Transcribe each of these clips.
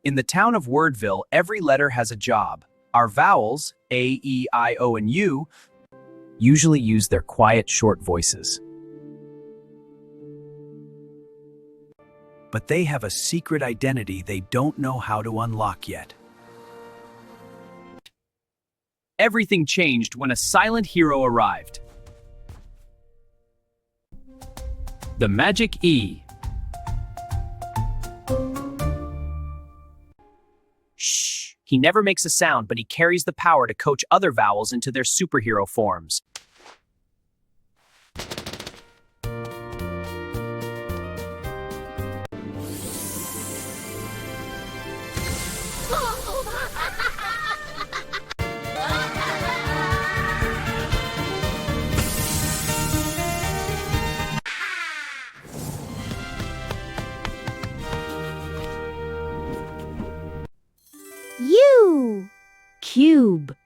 In the town of Wordville, every letter has a job. Our vowels, A, E, I, O, and U, usually use their quiet, short voices. But they have a secret identity they don't know how to unlock yet. Everything changed when a silent hero arrived. The magic E. Shh! He never makes a sound, but he carries the power to coach other vowels into their superhero forms. U. Cube.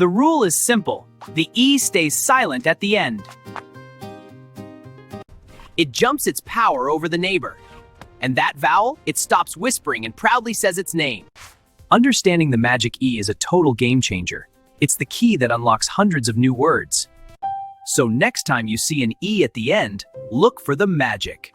The rule is simple. The E stays silent at the end. It jumps its power over the neighbor. And that vowel, it stops whispering and proudly says its name. Understanding the magic E is a total game changer. It's the key that unlocks hundreds of new words. So next time you see an E at the end, look for the magic.